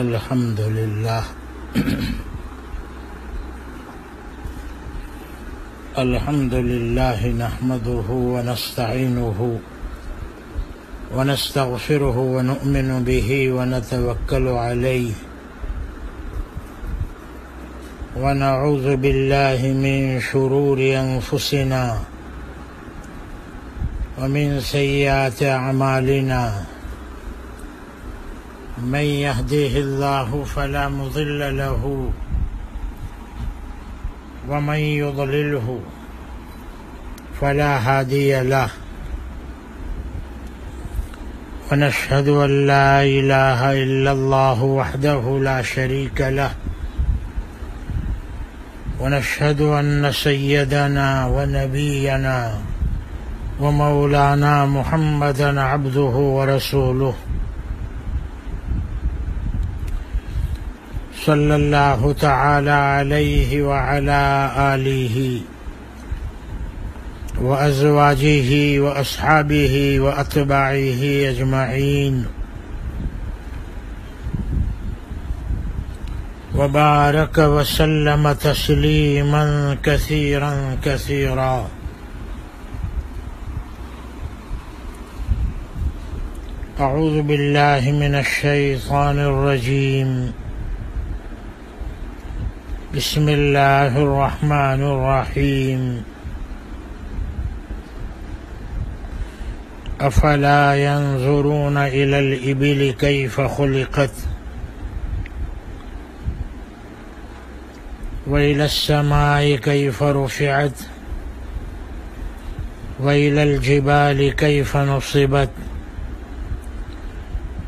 الحمد لله الحمد لله نحمده ونستعينه ونستغفره ونؤمن به ونتوكل عليه ونعوذ بالله من شرور أنفسنا ومن سيئات أعمالنا من يهديه الله فلا مضل له ومن يضلله فلا هادي له ونشهد أن لا إله إلا الله وحده لا شريك له ونشهد أن سيدنا ونبينا ومولانا محمدا عبده ورسوله صلى الله تعالى عليه وعلى آله وأزواجه وأصحابه وأتباعه أجمعين وبارك وسلم تسليما كثيرا كثيرا. أعوذ بالله من الشيطان الرجيم. بسم الله الرحمن الرحيم. أفلا ينظرون إلى الإبل كيف خلقت وإلى السماء كيف رفعت وإلى الجبال كيف نصبت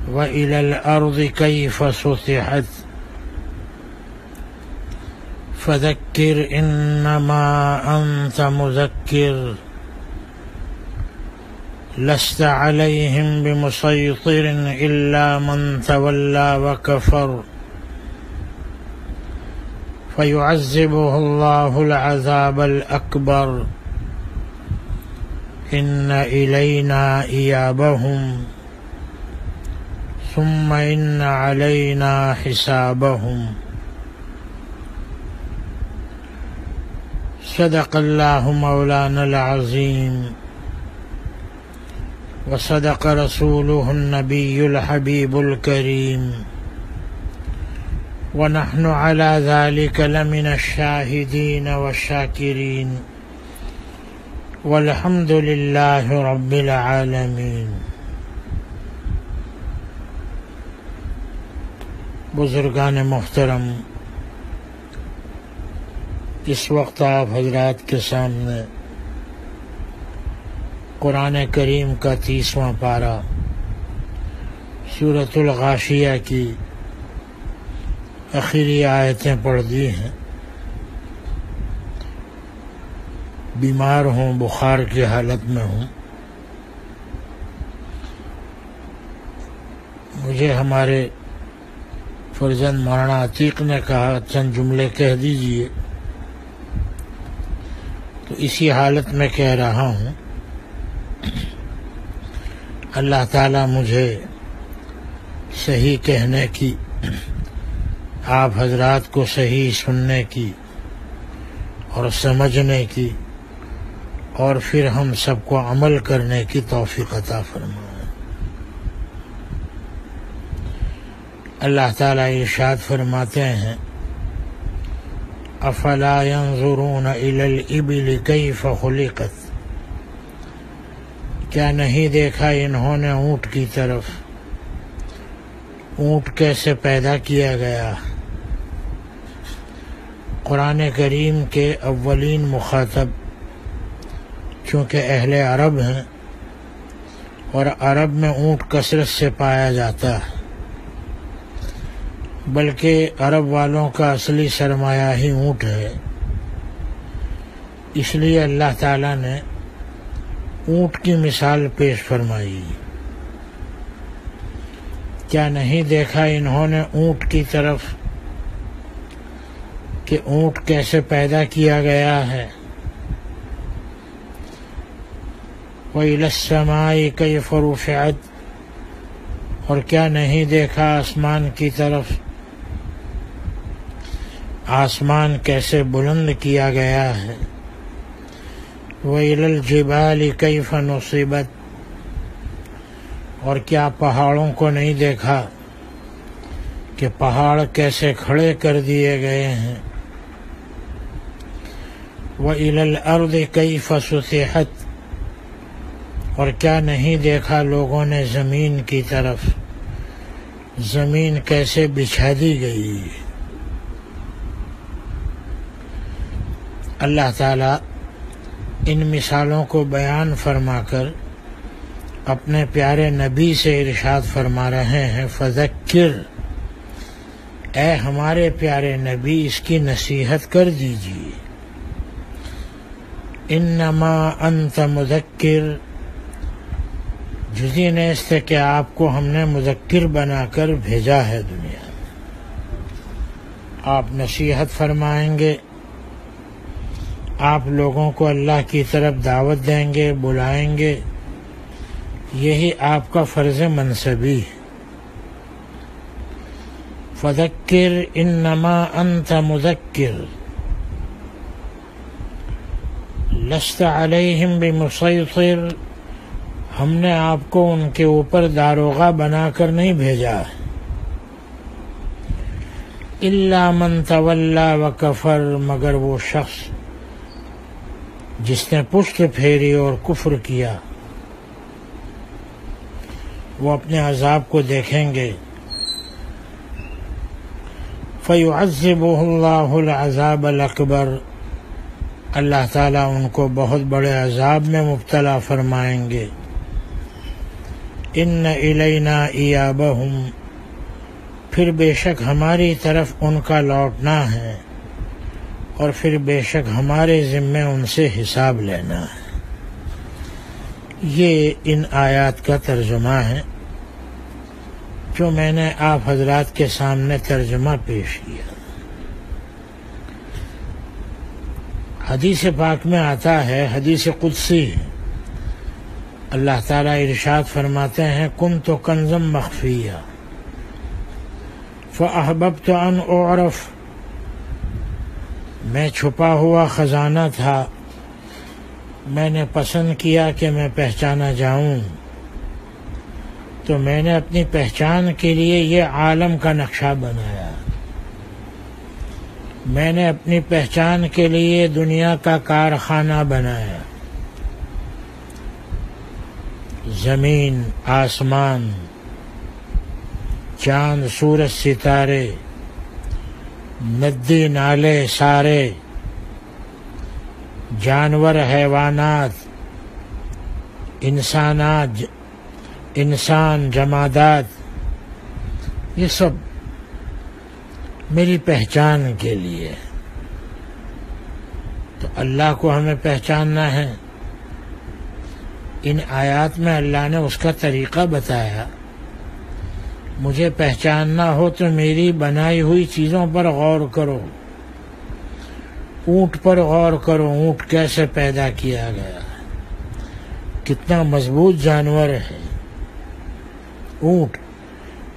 وإلى الأرض كيف سطحت فذكر إنما أنت مذكر لست عليهم بمسيطر إلا من تولى وكفر فيعذبه الله العذاب الأكبر إن إلينا إيابهم ثم إن علينا حسابهم. صدق الله مولانا العظيم وصدق رسوله النبي الحبيب الكريم ونحن على ذلك لمن الشاهدين والشاكرين والحمد لله رب العالمين. بزرگان محترم، اس وقت آپ حضرات کے سامنے قرآن کریم کا 30واں پارہ سورۃ الغاشیہ کی آخری آیتیں پڑھ دی ہیں. بیمار ہوں، بخار کی حالت میں ہوں. مجھے ہمارے فرزند مولانا عتیق نے کہا چند جملے کہہ دیجئے، تو اسی حالت میں کہہ رہا ہوں. اللہ تعالیٰ مجھے صحیح کہنے کی، آپ حضرات کو صحیح سننے کی اور سمجھنے کی، اور پھر ہم سب کو عمل کرنے کی توفیق عطا فرمائے. اللہ تعالیٰ ارشاد فرماتے ہیں: افلا ينظرون الى الابل كيف خلقت. کیا نہیں دیکھا انہوں نے اونٹ کی طرف، اونٹ کیسے پیدا کیا گیا. قرآن کریم کے اولین مخاطب چونکہ اہل عرب ہیں، اور عرب میں اونٹ کثرت سے پایا جاتا ہے، بلکہ عرب والوں کا اصلی سرمایہ ہی اونٹ ہے. اس لیے اللہ تعالیٰ نے اونٹ کی مثال پیش فرمائی. کیا نہیں دیکھا انہوں نے اونٹ کی طرف کہ اونٹ کیسے پیدا کیا گیا ہے. وَإِلَى السَّمَاءِ كَيْفَ رُفِعَتْ. اور کیا نہیں دیکھا آسمان کی طرف آسمان کیسے بلند کیا گیا ہے. وَإِلَى الْجِبَالِ كَيْفَ نُصِبَتْ، اور کیا پہاڑوں کو نہیں دیکھا کہ پہاڑ کیسے کھڑے کر دیے گئے ہیں. وَإِلَى الْأَرْضِ كَيْفَ سُطِحَتْ، اور کیا نہیں دیکھا لوگوں نے زمین کی طرف، زمین کیسے بچھا دی گئی. اللہ تعالیٰ ان مثالوں کو بیان فرما کر اپنے پیارے نبی سے ارشاد فرما رہے ہیں، فذکر، اے ہمارے پیارے نبی اس کی نصیحت کر دیجیے. انما انت مذکر، جزی نیست کہ آپ کو ہم نے مذکر بنا کر بھیجا ہے دنیا میں. آپ نصیحت فرمائیں گے، آپ لوگوں کو اللہ کی طرف دعوت دیں گے، بلائیں گے، یہی آپ کا فرض منصبی ہے. فذکر انما انت مذکر لست علیہم بمسیطر، ہم نے آپ کو ان کے اوپر داروغہ بنا کر نہیں بھیجا ہے. الا من تولی وکفر، مگر وہ شخص جس نے پشت پھیری اور کفر کیا، وہ اپنے عذاب کو دیکھیں گے. فَيُعَذِّبُهُ اللَّهُ الْعَذَابَ الْأَكْبَرَ، اللہ تعالیٰ ان کو بہت بڑے عذاب میں مبتلا فرمائیں گے. ان الینا ایابہم، پھر بے شک ہماری طرف ان کا لوٹنا ہے، اور پھر بے شک ہمارے ذمے ان سے حساب لینا ہے. یہ ان آیات کا ترجمہ ہے جو میں نے آپ حضرات کے سامنے ترجمہ پیش کیا. حدیث پاک میں آتا ہے، حدیث قدسی، اللہ تعالیٰ ارشاد فرماتے ہیں، کنت کنزا مخفیا فاحببت ان اعرف، میں چھپا ہوا خزانہ تھا، میں نے پسند کیا کہ میں پہچانا جاؤں، تو میں نے اپنی پہچان کے لیے یہ عالم کا نقشہ بنایا. میں نے اپنی پہچان کے لیے دنیا کا کارخانہ بنایا. زمین، آسمان، چاند، سورج، ستارے، ندی، نالے، سارے، جانور، حیوانات، انسان، جمادات، یہ سب میری پہچان کے لیے. تو اللہ کو ہمیں پہچاننا ہے. ان آیات میں اللہ نے اس کا طریقہ بتایا. مجھے پہچاننا ہو تو میری بنائی ہوئی چیزوں پر غور کرو. اونٹ پر غور کرو، اونٹ کیسے پیدا کیا گیا ہے، کتنا مضبوط جانور ہے. اونٹ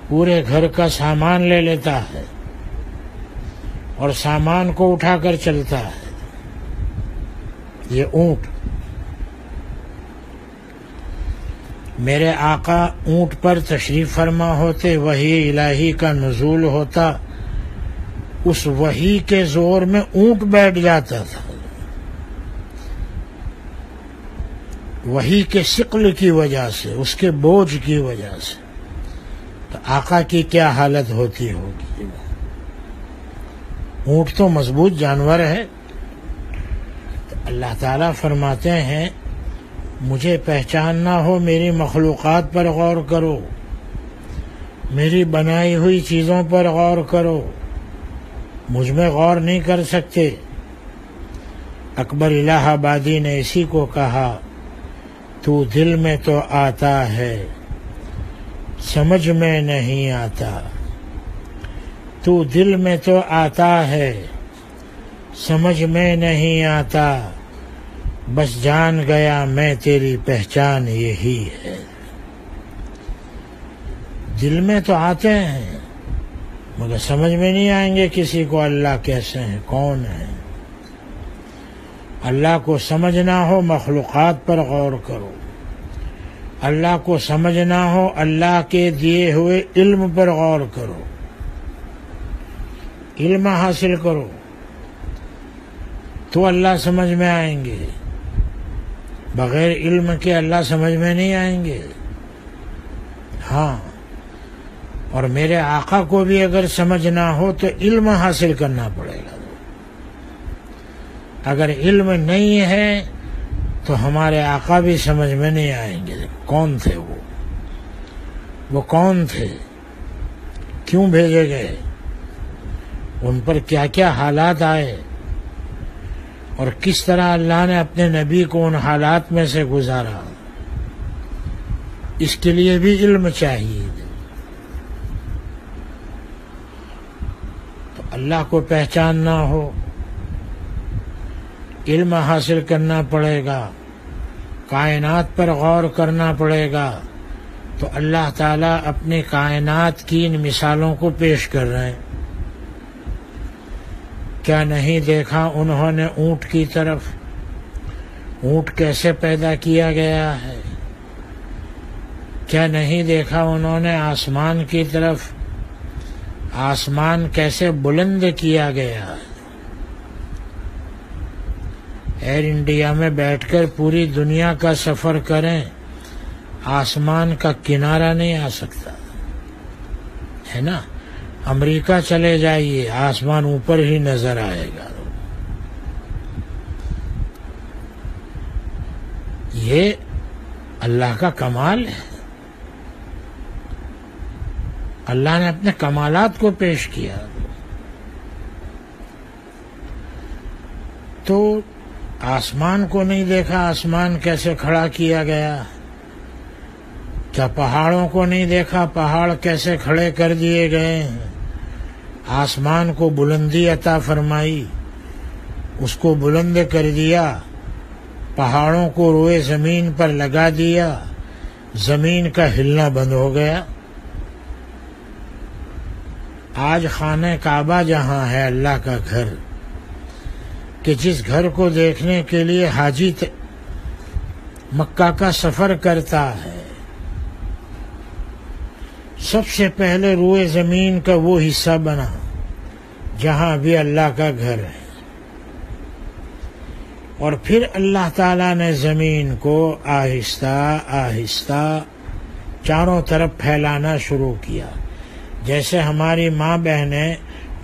پورے گھر کا سامان لے لیتا ہے اور سامان کو اٹھا کر چلتا ہے. یہ اونٹ. میرے آقا اونٹ پر تشریف فرما ہوتے، وحی الہی کا نزول ہوتا، اس وحی کے زور میں اونٹ بیٹھ جاتا تھا. وحی کے ثقل کی وجہ سے، اس کے بوجھ کی وجہ سے. تو آقا کی کیا حالت ہوتی ہوگی. اونٹ تو مضبوط جانور ہے. تو اللہ تعالیٰ فرماتے ہیں، مجھے پہچاننا ہو میری مخلوقات پر غور کرو، میری بنائی ہوئی چیزوں پر غور کرو. مجھ میں غور نہیں کر سکتے. اکبر الہ آبادی نے اسی کو کہا، تو دل میں تو آتا ہے سمجھ میں نہیں آتا. تو دل میں تو آتا ہے سمجھ میں نہیں آتا، بس جان گیا میں تیری پہچان یہی ہے. دل میں تو آتے ہیں مگر سمجھ میں نہیں آئیں گے کسی کو اللہ کیسے ہیں، کون ہے۔ اللہ کو سمجھنا ہو مخلوقات پر غور کرو، اللہ کو سمجھنا ہو اللہ کے دیے ہوئے علم پر غور کرو، علم حاصل کرو تو اللہ سمجھ میں آئیں گے، بغیر علم کے اللہ سمجھ میں نہیں آئیں گے۔ ہاں، اور میرے آقا کو بھی اگر سمجھنا ہو تو علم حاصل کرنا پڑے گا۔ اگر علم نہیں ہے تو ہمارے آقا بھی سمجھ میں نہیں آئیں گے۔ کون تھے وہ کون تھے، کیوں بھیجے گئے، ان پر کیا کیا حالات آئے، اور کس طرح اللہ نے اپنے نبی کو ان حالات میں سے گزارا، اس کے لیے بھی علم چاہیے۔ تو اللہ کو پہچاننا ہو، علم حاصل کرنا پڑے گا، کائنات پر غور کرنا پڑے گا۔ تو اللہ تعالیٰ اپنی کائنات کی ان مثالوں کو پیش کر رہے ہیں۔ کیا نہیں دیکھا انہوں نے اونٹ کی طرف، اونٹ کیسے پیدا کیا گیا ہے؟ کیا نہیں دیکھا انہوں نے آسمان کی طرف، آسمان کیسے بلند کیا گیا ہے؟ ایئر انڈیا میں بیٹھ کر پوری دنیا کا سفر کریں، آسمان کا کنارہ نہیں آ سکتا ہے نا۔ امریکہ چلے جائیے، آسمان اوپر ہی نظر آئے گا۔ یہ اللہ کا کمال ہے، اللہ نے اپنے کمالات کو پیش کیا۔ تو آسمان کو نہیں دیکھا، آسمان کیسے کھڑا کیا گیا؟ کیا پہاڑوں کو نہیں دیکھا، پہاڑ کیسے کھڑے کر دیے گئے ہیں؟ آسمان کو بلندی عطا فرمائی، اس کو بلند کر دیا، پہاڑوں کو روئے زمین پر لگا دیا، زمین کا ہلنا بند ہو گیا۔ آج خانہ کعبہ جہاں ہے اللہ کا گھر، کہ جس گھر کو دیکھنے کے لیے حاجی مکہ کا سفر کرتا ہے، سب سے پہلے روئے زمین کا وہ حصہ بنا جہاں بھی اللہ کا گھر ہے، اور پھر اللہ تعالیٰ نے زمین کو آہستہ آہستہ چاروں طرف پھیلانا شروع کیا۔ جیسے ہماری ماں بہنیں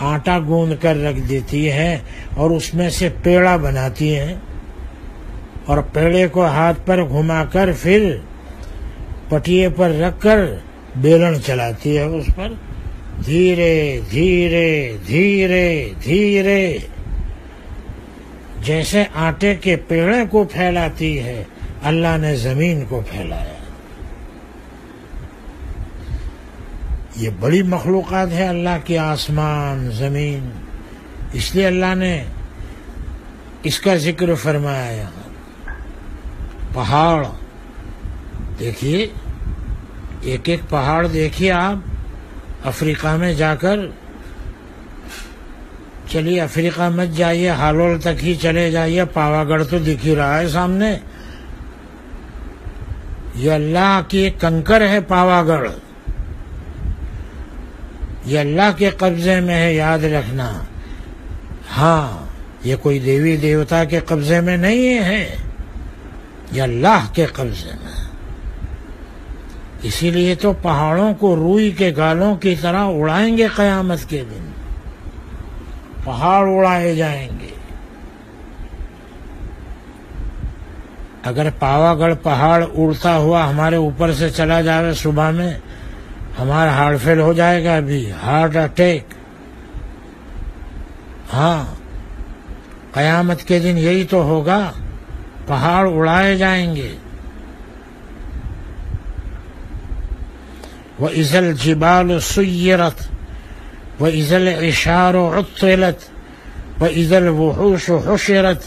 آٹا گوندھ کر رکھ دیتی ہیں اور اس میں سے پیڑا بناتی ہیں، اور پیڑے کو ہاتھ پر گھما کر پھر پٹیے پر رکھ کر بیلن چلاتی ہے، اس پر دھیرے دھیرے دھیرے دھیرے جیسے آٹے کے پیڑے کو پھیلاتی ہے، اللہ نے زمین کو پھیلایا۔ یہ بڑی مخلوقات ہے اللہ کی، آسمان زمین، اس لیے اللہ نے اس کا ذکر فرمایا یہاں۔ پہاڑ دیکھیے، ایک ایک پہاڑ دیکھیے آپ، افریقہ میں جا کر، چلیے افریقہ مت جائیے، ہالول تک ہی چلے جائیے، پاوا گڑھ تو دکھ ہی رہا ہے سامنے۔ یہ اللہ کی ایک کنکر ہے پاوا گڑھ، یہ اللہ کے قبضے میں ہے، یاد رکھنا۔ ہاں، یہ کوئی دیوی دیوتا کے قبضے میں نہیں ہے، یہ اللہ کے قبضے میں۔ اسی لیے تو پہاڑوں کو روئی کے گالوں کی طرح اڑائیں گے قیامت کے دن، پہاڑ اڑائے جائیں گے۔ اگر پاوا گڑھ پہاڑ اڑتا ہوا ہمارے اوپر سے چلا جائے صبح میں، ہمارا ہارٹ فیل ہو جائے گا، ابھی ہارٹ اٹیک۔ ہاں، قیامت کے دن یہی تو ہوگا، پہاڑ اڑائے جائیں گے۔ وَإِذَا الْجِبَالُ سُيِّرَتْ وَإِذَا الْعِشَارُ عُطِّلَتْ وَإِذَا الْوُحُوشُ حُشِرَتْ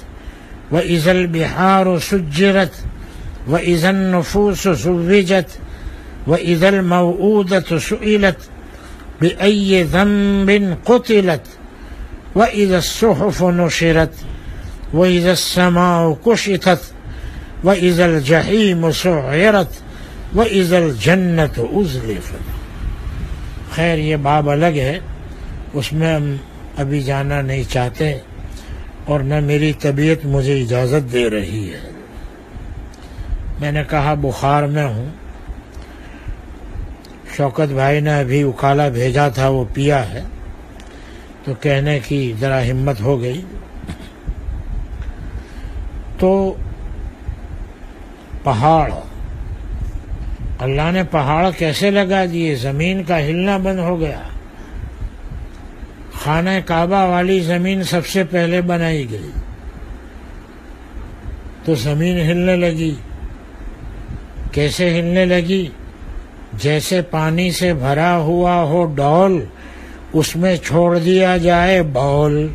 وَإِذَا الْبِحَارُ سُجِّرَتْ وَإِذَا النُّفُوسُ زُوِّجَتْ وَإِذَا الْمَوْءُودَةُ سُئِلَتْ بأي ذنب قتلت وإذا الصحف نشرت وإذا السماء كشطت وإذا الجحيم سعرت وإذا الجنة أزلفت۔ خیر یہ باب الگ ہے، اس میں ہم ابھی جانا نہیں چاہتے اور نہ میری طبیعت مجھے اجازت دے رہی ہے۔ میں نے کہا بخار میں ہوں، شوکت بھائی نے ابھی اکالا بھیجا تھا، وہ پیا ہے، تو کہنے کی ذرا ہمت ہو گئی۔ تو پہاڑ، اللہ نے پہاڑ کیسے لگا دیے، زمین کا ہلنا بند ہو گیا۔ خانہ کعبہ والی زمین سب سے پہلے بنائی گئی تو زمین ہلنے لگی۔ کیسے ہلنے لگی؟ جیسے پانی سے بھرا ہوا ہو ڈول، اس میں چھوڑ دیا جائے بال،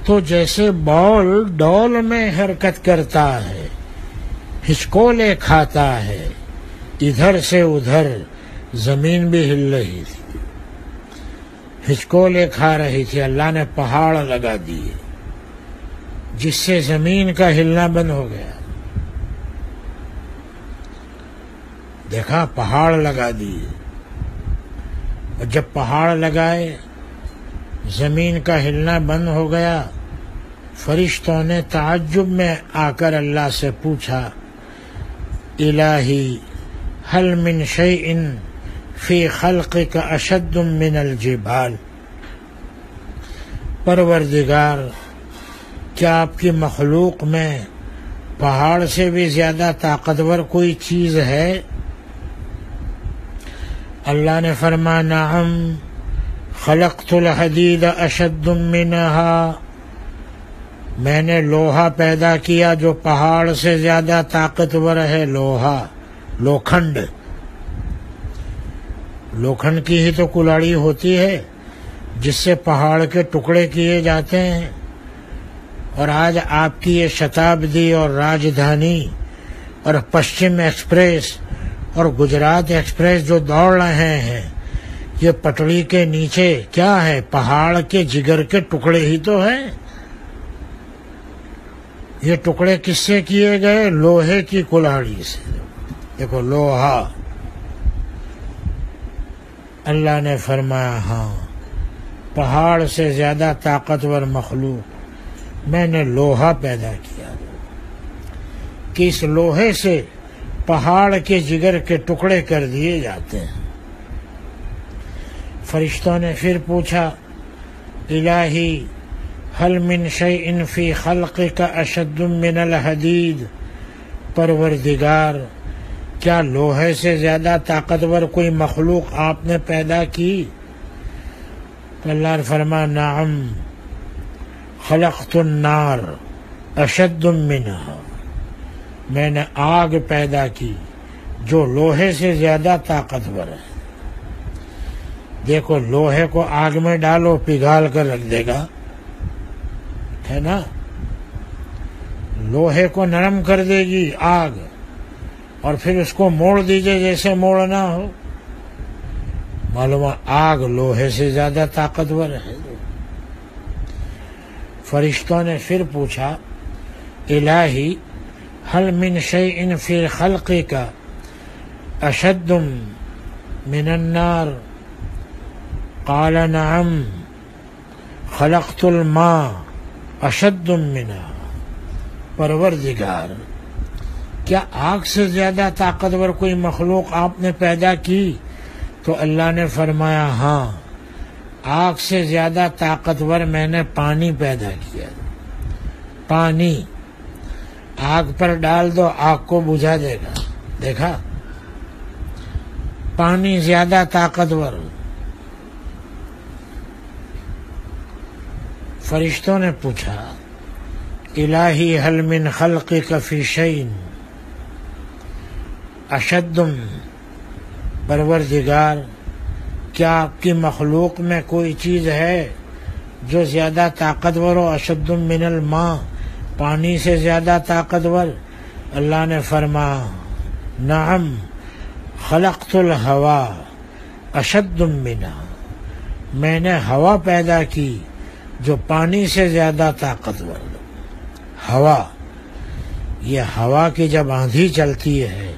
تو جیسے بال ڈول میں حرکت کرتا ہے، ہچکولے کھاتا ہے، ادھر سے ادھر زمین بھی ہل رہی تھی، ہچکولے کھا رہی تھی۔ اللہ نے پہاڑ لگا دیے جس سے زمین کا ہلنا بند ہو گیا۔ دیکھا، پہاڑ لگا دیے، اور جب پہاڑ لگائے زمین کا ہلنا بند ہو گیا، فرشتوں نے تعجب میں آ کر اللہ سے پوچھا، الہی هل من شيء في خلقك اشد من الجبال، پروردگار کیا آپ کی مخلوق میں پہاڑ سے بھی زیادہ طاقتور کوئی چیز ہے؟ اللہ نے فرمایا نعم خلقت الحدید اشد منها، میں نے لوہا پیدا کیا جو پہاڑ سے زیادہ طاقتور ہے۔ لوہا، لوکھنڈ، لوکھنڈ کی ہی تو کلاڑی ہوتی ہے جس سے پہاڑ کے ٹکڑے کیے جاتے ہیں۔ اور آج آپ کی یہ شتابدی اور راجدھانی اور پشچم ایکسپریس اور گجرات ایکسپریس جو دوڑ رہے ہیں، یہ پٹڑی کے نیچے کیا ہے؟ پہاڑ کے جگر کے ٹکڑے ہی تو ہیں۔ یہ ٹکڑے کس سے کیے گئے؟ لوہے کی کلاڑی سے۔ دیکھو لوہا، اللہ نے فرمایا ہاں پہاڑ سے زیادہ طاقتور مخلوق میں نے لوہا پیدا کیا کہ اس لوہے سے پہاڑ کے جگر کے ٹکڑے کر دیے جاتے ہیں۔ فرشتوں نے پھر پوچھا، الہی هل من شيء في خلقك اشد من الحدید، پروردگار کیا لوہے سے زیادہ طاقتور کوئی مخلوق آپ نے پیدا کی؟ تو اللہ نے فرمایا نعم خلقت النار اشد منها، میں نے آگ پیدا کی جو لوہے سے زیادہ طاقتور ہے۔ دیکھو لوہے کو آگ میں ڈالو پگھال کر رکھ دے گا، ہے نا؟ لوہے کو نرم کر دے گی آگ، اور پھر اس کو موڑ دیجئے جیسے موڑنا ہو۔ معلوم آگ لوہے سے زیادہ طاقتور ہے۔ فرشتوں نے پھر پوچھا، الہی هل من شيء في خلقك اشد من النار، قال نعم خلقت الماء اشد منها، پروردگار کیا آگ سے زیادہ طاقتور کوئی مخلوق آپ نے پیدا کی؟ تو اللہ نے فرمایا ہاں آگ سے زیادہ طاقتور میں نے پانی پیدا کیا۔ پانی آگ پر ڈال دو آگ کو بجھا دے گا، دیکھا؟ پانی زیادہ طاقتور۔ فرشتوں نے پوچھا، الہی هل من خلقك في شيء اشد، پروردگار کیا آپ کی مخلوق میں کوئی چیز ہے جو زیادہ طاقتور ہو؟ اشد من الماء، پانی سے زیادہ طاقتور؟ اللہ نے فرمایا نعم خلقت الہوا اشد منہا، میں نے ہوا پیدا کی جو پانی سے زیادہ طاقتور۔ ہوا، یہ ہوا کی جب آندھی چلتی ہے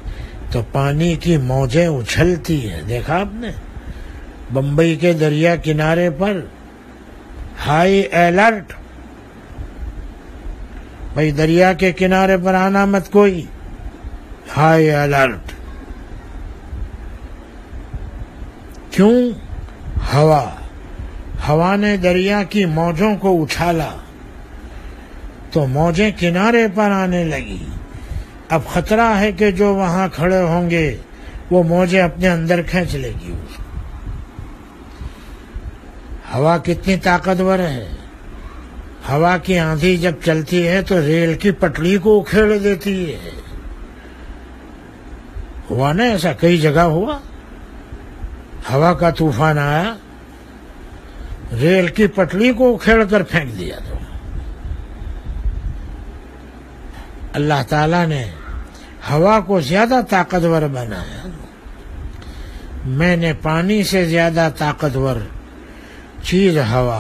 تو پانی کی موجیں اچھلتی ہیں، دیکھا آپ نے؟ بمبئی کے دریا کنارے پر ہائی الرٹ، بھائی دریا کے کنارے پر آنا مت کوئی، ہائی الرٹ۔ کیوں؟ ہوا نے دریا کی موجوں کو اچھالا تو موجیں کنارے پر آنے لگی۔ اب خطرہ ہے کہ جو وہاں کھڑے ہوں گے وہ موجیں اپنے اندر کھینچ لے گی اس کو۔ ہوا کتنی طاقتور ہے، ہوا کی آندھی جب چلتی ہے تو ریل کی پٹڑی کو اکھیڑ دیتی ہے۔ ہوا نا ایسا، کئی جگہ ہوا، ہوا کا طوفان آیا، ریل کی پٹڑی کو اکھیڑ کر پھینک دیا۔ تو اللہ تعالیٰ نے ہوا کو زیادہ طاقتور بنایا۔ میں نے پانی سے زیادہ طاقتور چیز ہوا۔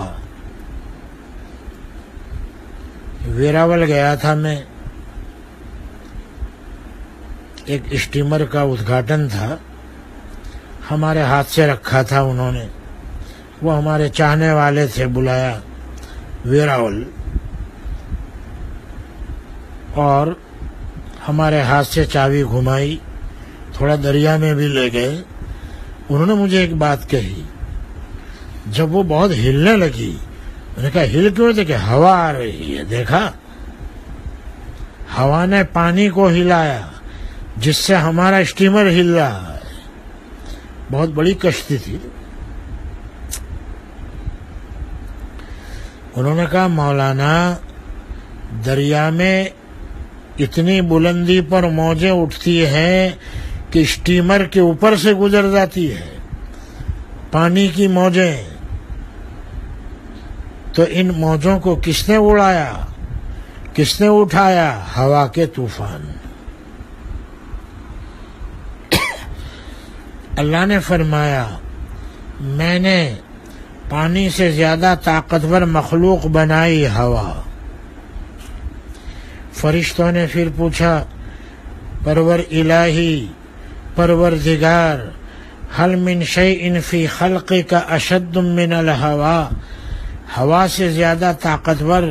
ویراول گیا تھا میں، ایک اسٹیمر کا ادگھاٹن تھا، ہمارے ہاتھ سے رکھا تھا انہوں نے، وہ ہمارے چاہنے والے تھے، بلایا ویراول، اور ہمارے ہاتھ سے چابی گھمائی، تھوڑا دریا میں بھی لے گئے۔ انہوں نے مجھے ایک بات کہی، جب وہ بہت ہلنے لگی، میں نے کہا ہل کیوں تھے؟ کہ ہوا آ رہی ہے۔ دیکھا، ہوا نے پانی کو ہلایا جس سے ہمارا اسٹیمر ہل رہا ہے۔ بہت بڑی کشتی تھی۔ انہوں نے کہا مولانا، دریا میں اتنی بلندی پر موجیں اٹھتی ہیں کہ اسٹیمر کے اوپر سے گزر جاتی ہے پانی کی موجیں، تو ان موجوں کو کس نے اڑایا، کس نے اٹھایا؟ ہوا کے طوفان۔ اللہ نے فرمایا میں نے پانی سے زیادہ طاقتور مخلوق بنائی، ہوا۔ فرشتوں نے پھر پوچھا پرور الہی، پروردگار، حل من شیء فی خلقک اشد من الہوا، ہوا سے زیادہ طاقتور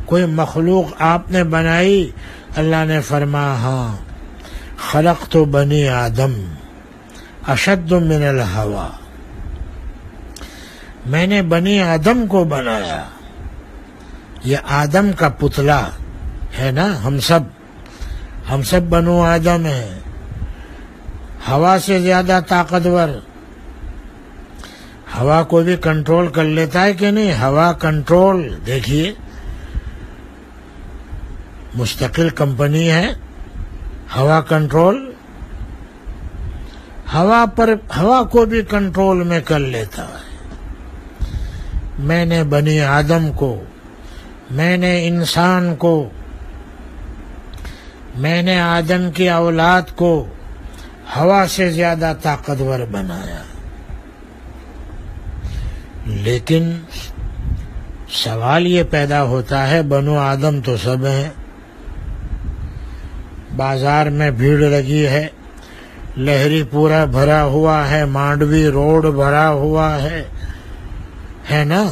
کوئی مخلوق آپ نے بنائی؟ اللہ نے فرمایا ہاں، خلقت بنی آدم اشد من الہوا، میں نے بنی آدم کو بنایا۔ یہ آدم کا پتلا ہے نا، ہم سب بنو آدم ہیں۔ ہوا سے زیادہ طاقتور، ہوا کو بھی کنٹرول کر لیتا ہے کہ نہیں؟ ہوا کنٹرول، دیکھیے مستقل کمپنی ہے ہوا کنٹرول، ہوا کو بھی کنٹرول میں کر لیتا ہے۔ میں نے بنی آدم کو، میں نے انسان کو، میں نے آدم کی اولاد کو ہوا سے زیادہ طاقتور بنایا۔ لیکن سوال یہ پیدا ہوتا ہے، بنو آدم تو سب ہیں، بازار میں بھیڑ لگی ہے، لہری پورا بھرا ہوا ہے، مانڈوی روڈ بھرا ہوا ہے نا؟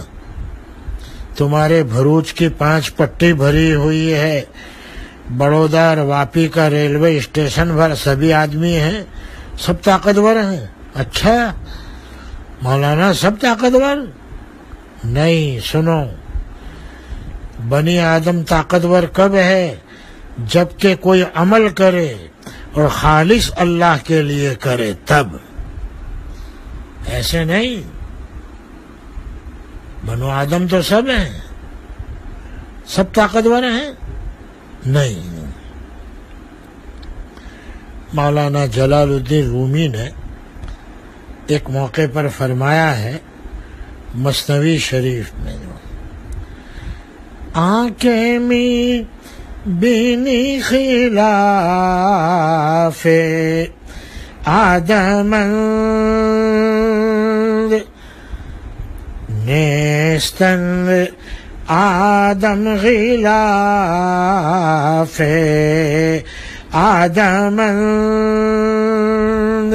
تمہارے بھروچ کی 5 پٹی بھری ہوئی ہے، بڑودہ اور واپی کا ریلوے اسٹیشن بھر سبھی آدمی ہیں، سب طاقتور ہیں۔ اچھا مولانا، سب طاقتور؟ نہیں، سنو، بنی آدم طاقتور کب ہے؟ جبکہ کوئی عمل کرے اور خالص اللہ کے لیے کرے، تب۔ ایسے نہیں، بنو آدم تو سب ہیں، سب طاقتور ہیں؟ نہیں۔ مولانا جلال الدین رومی نے ایک موقع پر فرمایا ہے مثنوی شریف میں، آنکھیں میں بینی خلاف آدم نیستند آدم غلاف آدمند،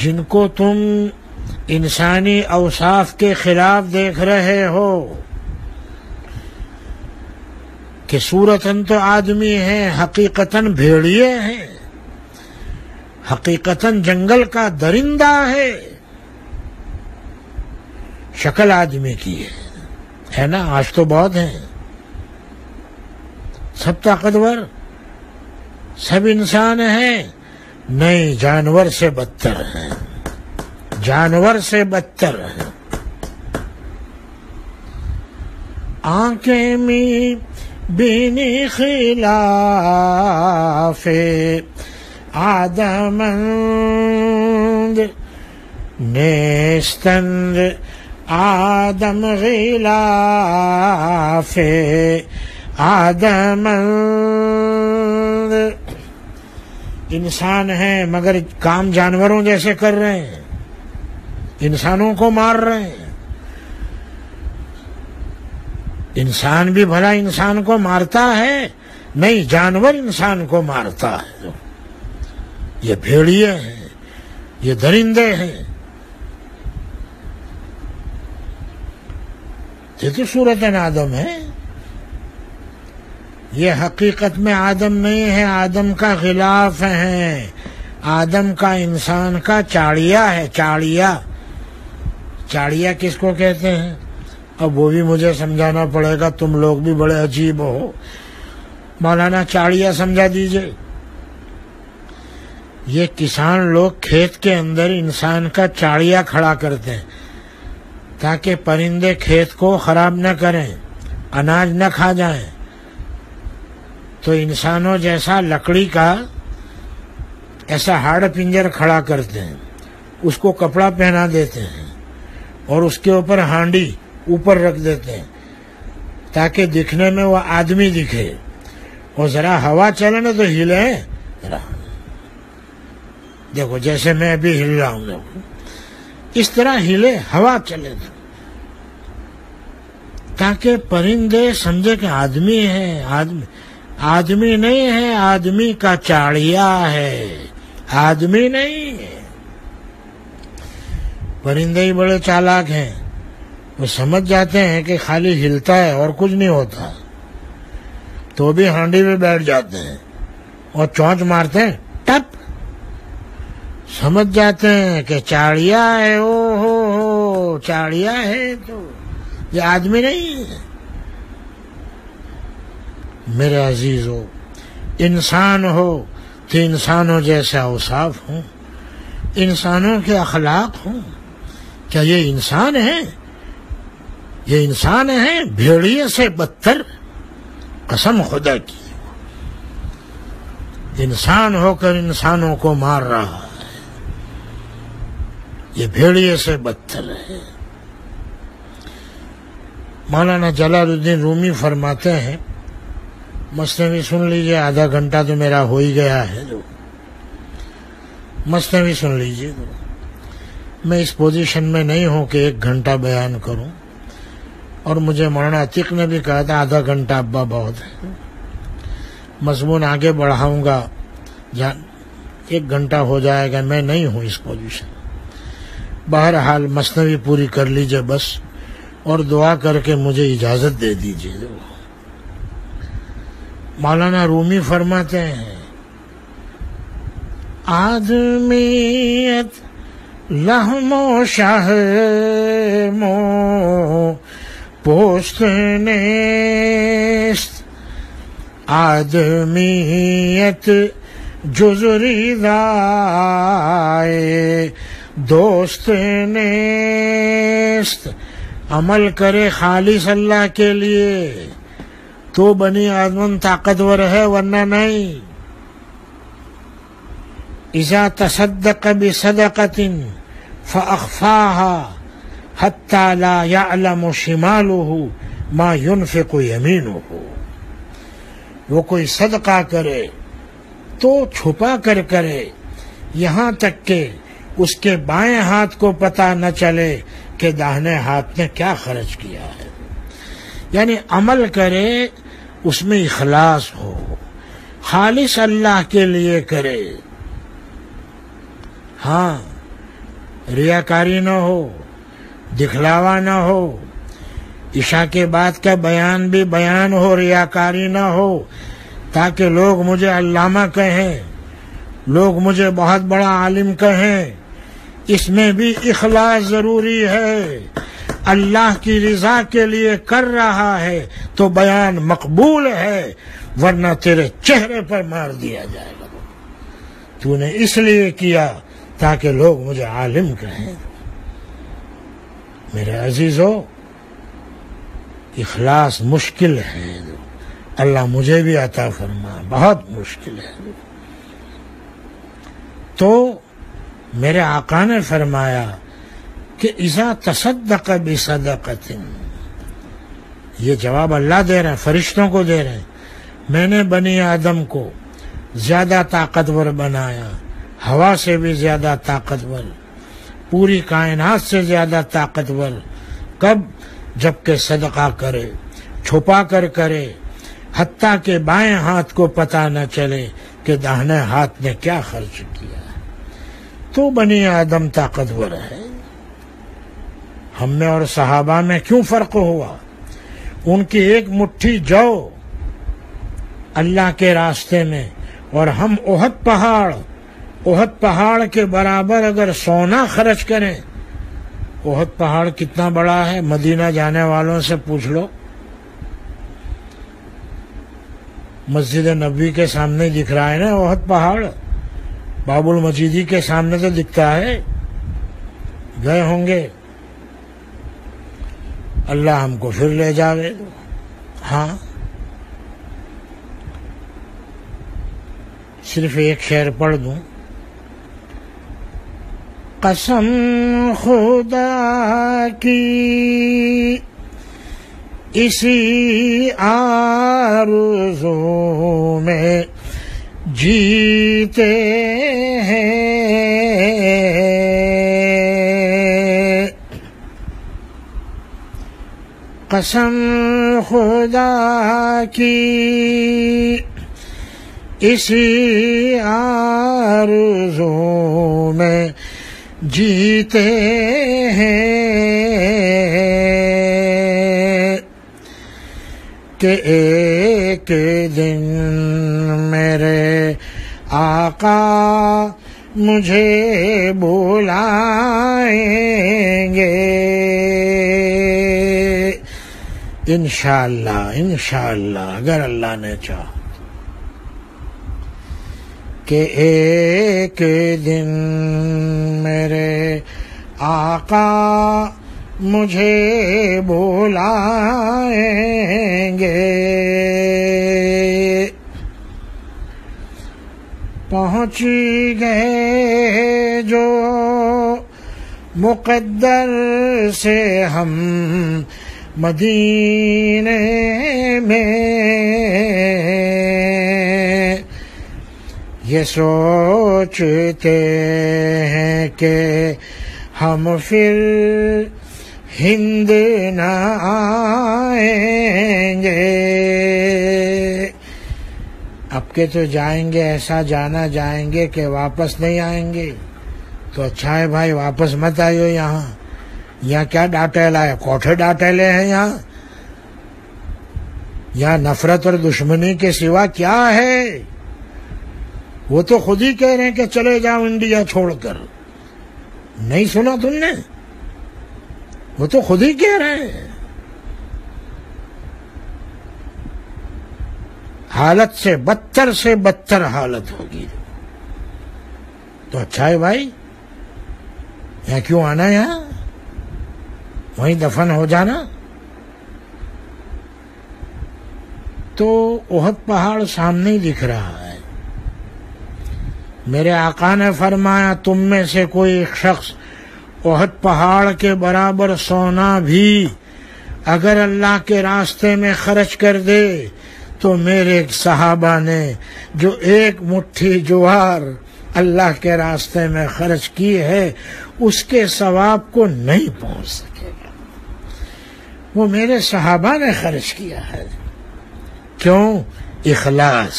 جن کو تم انسانی اوصاف کے خلاف دیکھ رہے ہو کہ صورتاً تو آدمی ہیں، حقیقتاً بھیڑیے ہیں، حقیقتاً جنگل کا درندہ ہے، شکل آدمی کی ہے نا؟ آج تو بہت ہیں، سب طاقتور، سب انسان ہیں، نہیں، جانور سے بدتر ہیں، جانور سے بدتر ہیں۔ آنکھیں میں بینی خلاف آدمند، نیستند آدم غلاف آدمند، انسان ہیں مگر کام جانوروں جیسے کر رہے ہیں، انسانوں کو مار رہے ہیں۔ انسان بھی بھلا انسان کو مارتا ہے؟ نہیں، جانور انسان کو مارتا ہے۔ یہ بھیڑیے ہیں، یہ درندے ہیں۔ یہ تو صورت آدم ہے، یہ حقیقت میں آدم نہیں ہے، آدم کا خلاف ہے، آدم کا انسان کا چاڑیا ہے۔ چاڑیا کس کو کہتے ہیں؟ اب وہ بھی مجھے سمجھانا پڑے گا، تم لوگ بھی بڑے عجیب ہو۔ مولانا چاڑیا سمجھا دیجئے۔ یہ کسان لوگ کھیت کے اندر انسان کا چاڑیا کھڑا کرتے ہیں تاکہ پرندے کھیت کو خراب نہ کریں، اناج نہ کھا جائیں، تو انسانوں جیسا لکڑی کا ایسا ہاڑ پنجر کھڑا کرتے ہیں، اس کو کپڑا پہنا دیتے ہیں اور اس کے اوپر ہانڈی اوپر رکھ دیتے ہیں تاکہ دکھنے میں وہ آدمی دکھے، اور ذرا ہوا چلے نا تو ہلے، دیکھو جیسے میں ابھی ہل رہا ہوں، اس طرح ہلے، ہوا چلے تاکہ پرندے سمجھے کہ آدمی ہے۔ آدمی نہیں ہے، آدمی کا چاڑیا ہے، آدمی نہیں ہے۔ پرندے ہی بڑے چالاک ہیں، وہ سمجھ جاتے ہیں کہ خالی ہلتا ہے اور کچھ نہیں ہوتا، تو بھی ہانڈی میں بیٹھ جاتے ہیں اور چونچ مارتے ہیں، ٹپ، سمجھ جاتے ہیں کہ چاڑیا ہے، او ہو چاڑیا ہے، تو یہ آدمی نہیں ہے۔ میرے عزیزو، انسان ہو تو انسانوں جیسے اوصاف ہوں، انسانوں کے اخلاق ہوں۔ کیا یہ انسان ہے؟ یہ انسان ہے بھیڑیے سے بدتر، قسم خدا کی۔ انسان ہو کر انسانوں کو مار رہا ہے، یہ بھیڑیے سے بدتر ہے۔ مولانا جلال الدین رومی فرماتے ہیں، مثنوی سن لیجئے، آدھا گھنٹہ تو میرا ہو ہی گیا ہے، مثنوی سن لیجئے۔ میں اس پوزیشن میں نہیں ہوں کہ 1 گھنٹہ بیان کروں، اور مجھے مولانا عتیق نے بھی کہا تھا آدھا گھنٹہ ابا بہت ہے، مضمون آگے بڑھاؤں گا، 1 گھنٹہ ہو جائے گا، میں نہیں ہوں اس پوزیشن۔ بہرحال مثنوی پوری کر لیجئے بس، اور دعا کر کے مجھے اجازت دے دیجئے۔ مولانا رومی فرماتے ہیں، آدمیت لحم و شحم و پوست نیست، آدمیت جز ریضائے دوست نیست۔ عمل کرے خالص اللہ کے لیے تو بنی آدم طاقتور ہے، ورنہ نہیں۔ اذا تصدق بصدقة فأخفاها حتى لا يعلم شماله ما ينفق يمينه، وہ کوئی صدقہ کرے تو چھپا کر کرے، یہاں تک کہ اس کے بائیں ہاتھ کو پتہ نہ چلے کہ داہنے ہاتھ نے کیا خرچ کیا ہے. یعنی عمل کرے اس میں اخلاص ہو، خالص اللہ کے لیے کرے. ہاں، ریاکاری نہ ہو، دکھلاوا نہ ہو. عشاء کے بعد کا بیان بھی بیان ہو، ریاکاری نہ ہو، تاکہ لوگ مجھے علامہ کہیں، لوگ مجھے بہت بڑا عالم کہیں. اس میں بھی اخلاص ضروری ہے. اللہ کی رضا کے لیے کر رہا ہے تو بیان مقبول ہے، ورنہ تیرے چہرے پر مار دیا جائے گا. تو نے اس لیے کیا تاکہ لوگ مجھے عالم کہیں. میرے عزیزو، اخلاص مشکل ہے. اللہ مجھے بھی عطا فرما، بہت مشکل ہے. تو میرے آقا نے فرمایا کہ اذا تصدق بصدقۃ، یہ جواب اللہ دے رہے ہیں، فرشتوں کو دے رہے ہیں. میں نے بنی آدم کو زیادہ طاقتور بنایا، ہوا سے بھی زیادہ طاقتور، پوری کائنات سے زیادہ طاقتور. کب؟ جبکہ صدقہ کرے، چھپا کر کرے، حتیٰ کہ بائیں ہاتھ کو پتہ نہ چلے کہ داہنے ہاتھ نے کیا خرچ کیا. تو بنی آدم طاقتور ہے. ہم میں اور صحابہ میں کیوں فرق ہوا؟ ان کی ایک مٹھی جو اللہ کے راستے میں، اور ہم احد پہاڑ کے برابر اگر سونا خرچ کریں. احد پہاڑ کتنا بڑا ہے؟ مدینہ جانے والوں سے پوچھ لو. مسجد نبوی کے سامنے دکھ رہا ہے نا احد پہاڑ، باب المجیدی کے سامنے تو دکھتا ہے. گئے ہوں گے، اللہ ہم کو پھر لے جاوے. ہاں، صرف ایک شعر پڑھ دوں. قسم خدا کی اسی آرزو میں جیتے ہیں، قسم خدا کی اسی آرزو میں جیتے ہیں کہ ایک دن میرے آقا مجھے بلائیں گے. انشاءاللہ اگر اللہ نے چاہا کہ ایک دن میرے آقا مجھے بلائیں گے. پہنچ گئے جو مقدر سے ہم مدینے میں، یہ سوچتے ہیں کہ ہم پھر ہند نہ آئیں گے. اب کے تو جائیں گے، ایسا جانا جائیں گے کہ واپس نہیں آئیں گے. تو اچھا ہے بھائی، واپس مت آئیو. یہاں کیا ڈاٹیلا ہے؟ کوٹھے ڈاٹیلے ہیں یہاں نفرت اور دشمنی کے سوا کیا ہے؟ وہ تو خود ہی کہہ رہے ہیں کہ چلے جاؤ انڈیا چھوڑ کر. نہیں سنا تم نے؟ وہ تو خود ہی کہہ رہے ہیں. حالت سے بدتر حالت ہوگی. تو اچھا ہے بھائی، یہاں کیوں آنا؟ یہاں وہیں دفن ہو جانا. تو احد پہاڑ سامنے ہی دکھ رہا ہے. میرے آقا نے فرمایا تم میں سے کوئی ایک شخص احد پہاڑ کے برابر سونا بھی اگر اللہ کے راستے میں خرچ کر دے تو میرے صحابہ نے جو ایک مٹھی جوار اللہ کے راستے میں خرچ کی ہے اس کے ثواب کو نہیں پہنچ سکے گا۔ وہ میرے صحابہ نے خرچ کیا ہے، کیوں؟ اخلاص،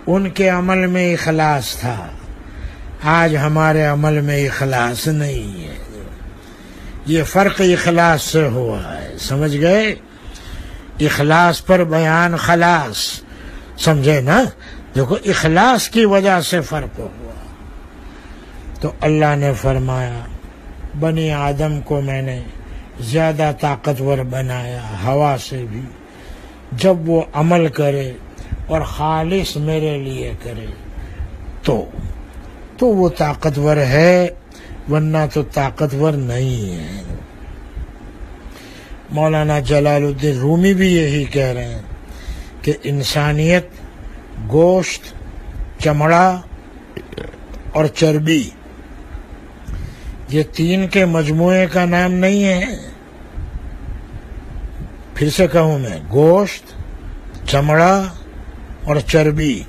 ان کے عمل میں اخلاص تھا، آج ہمارے عمل میں اخلاص نہیں ہے، یہ فرق اخلاص سے ہوا ہے، سمجھ گئے؟ اخلاص پر بیان خلاص، سمجھے نا؟ دیکھو اخلاص کی وجہ سے فرق ہوا۔ تو اللہ نے فرمایا بنی آدم کو میں نے زیادہ طاقتور بنایا ہوا سے بھی، جب وہ عمل کرے اور خالص میرے لیے کرے تو وہ طاقتور ہے، ورنہ تو طاقتور نہیں ہے۔ مولانا جلال الدین رومی بھی یہی کہہ رہے ہیں کہ انسانیت گوشت، چمڑا اور چربی، یہ تین کے مجموعے کا نام نہیں ہے۔ پھر سے کہوں میں، گوشت، چمڑا اور چربی،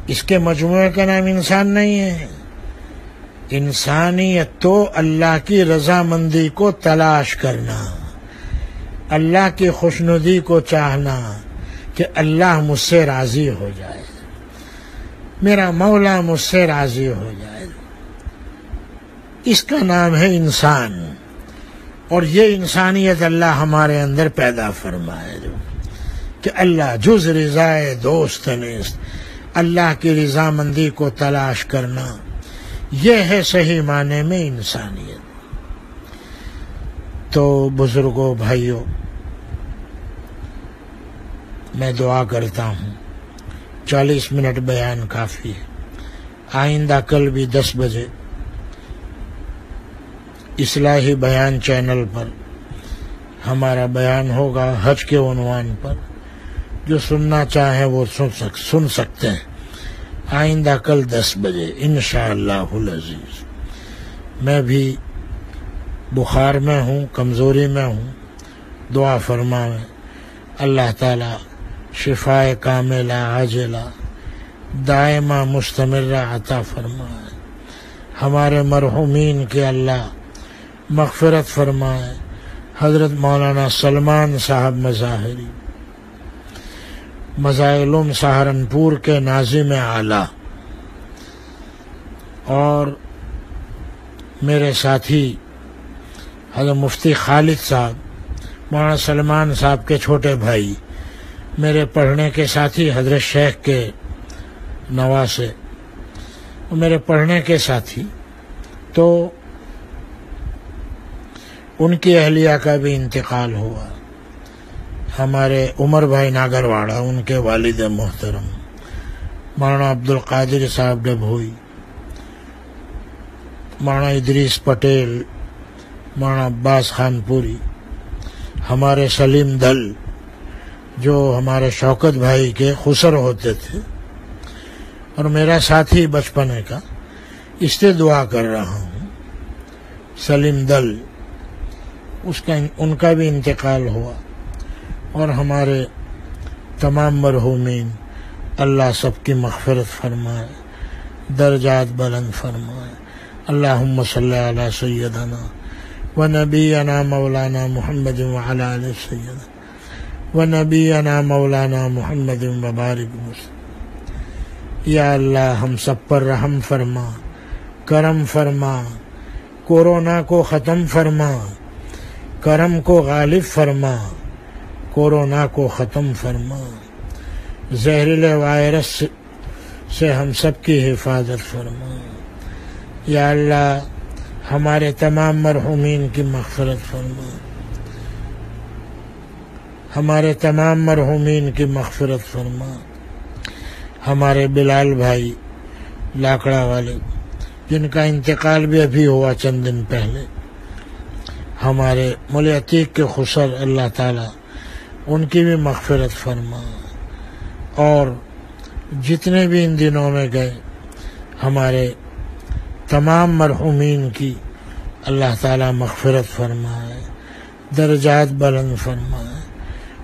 اس کے مجموعے کا نام انسان نہیں ہے۔ انسانیت تو اللہ کی رضامندی کو تلاش کرنا، اللہ کی خوشنودی کو چاہنا کہ اللہ مجھ سے راضی ہو جائے، میرا مولا مجھ سے راضی ہو جائے، اس کا نام ہے انسان۔ اور یہ انسانیت اللہ ہمارے اندر پیدا فرمائے کہ اللہ جز رضائے دوست نیست، اللہ کی رضامندی کو تلاش کرنا، یہ ہے صحیح معنی میں انسانیت۔ تو بزرگوں، بھائیوں، میں دعا کرتا ہوں 40 منٹ بیان کافی ہے۔ آئندہ کل بھی 10 بجے اصلاحی بیان چینل پر ہمارا بیان ہوگا حج کے عنوان پر، جو سننا چاہیں وہ سن سکتے ہیں۔ آئندہ کل 10 بجے انشاءاللہ العزیز۔ میں بھی بخار میں ہوں، کمزوری میں ہوں، دعا فرمائیں اللہ تعالی شفائے کاملہ عاجلہ دائمہ مستمرہ عطا فرمائے، ہمارے مرحومین کے اللہ مغفرت فرمائے۔ حضرت مولانا سلمان صاحب مظاہری، مظاہر سہارنپور کے ناظم اعلیٰ، اور میرے ساتھی حضرت مفتی خالد صاحب، مولانا سلمان صاحب کے چھوٹے بھائی، میرے پڑھنے کے ساتھی حضرت شیخ کے نواسے، میرے پڑھنے کے ساتھی، تو ان کی اہلیہ کا بھی انتقال ہوا۔ ہمارے عمر بھائی ناگرواڑہ، ان کے والد محترم مولانا عبدالقادر صاحب ڈبھوئی، مولانا ادریس پٹیل، مولانا عباس خان پوری، ہمارے سلیم دل جو ہمارے شوکت بھائی کے خسر ہوتے تھے، اور میرا ساتھی بچپنے کا، اس سے دعا کر رہا ہوں، سلیم دل، ان کا بھی انتقال ہوا۔ اور ہمارے تمام مرحومین، اللہ سب کی مغفرت فرمائے، درجات بلند فرمائے۔ اللہم صلی علی سیدنا و نبینا مولانا محمد وعلی آل سیدنا و نبینا مولانا محمد وبارک وسلم۔ یا اللہ ہم سب پر رحم فرما، کرم فرما، کورونا کو ختم فرما، کرم کو غالب فرما، کورونا کو ختم فرما، زہریلے وائرس سے ہم سب کی حفاظت فرما۔ یا اللہ ہمارے تمام مرحومین کی مغفرت فرما، ہمارے تمام مرحومین کی مغفرت فرما۔ ہمارے بلال بھائی لاکڑا والے، جن کا انتقال بھی ابھی ہوا چند دن پہلے، ہمارے مولی عتیق کے خسر، اللہ تعالی ان کی بھی مغفرت فرما۔ اور جتنے بھی ان دنوں میں گئے ہمارے تمام مرحومین کی اللہ تعالی مغفرت فرمائے، درجات بلند فرمائے۔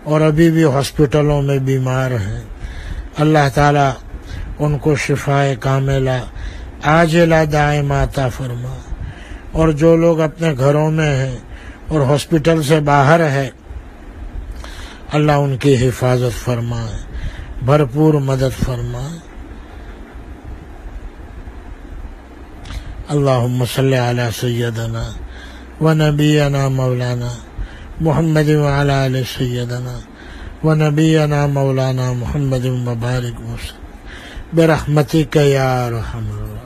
اور ابھی بھی ہاسپٹلوں میں بیمار ہیں، اللہ تعالی ان کو شفائے کاملہ عاجلہ دائم عطا فرما، اور جو لوگ اپنے گھروں میں ہیں اور ہاسپٹل سے باہر ہے، اللہ ان کی حفاظت فرمائے، بھرپور مدد فرمائے۔ اللہم صلی علی سیدنا و نبینا مولانا محمد وعلی آل سیدنا و نبینا مولانا محمد مبارک وسلم برحمتک یا ارحم الراحمین۔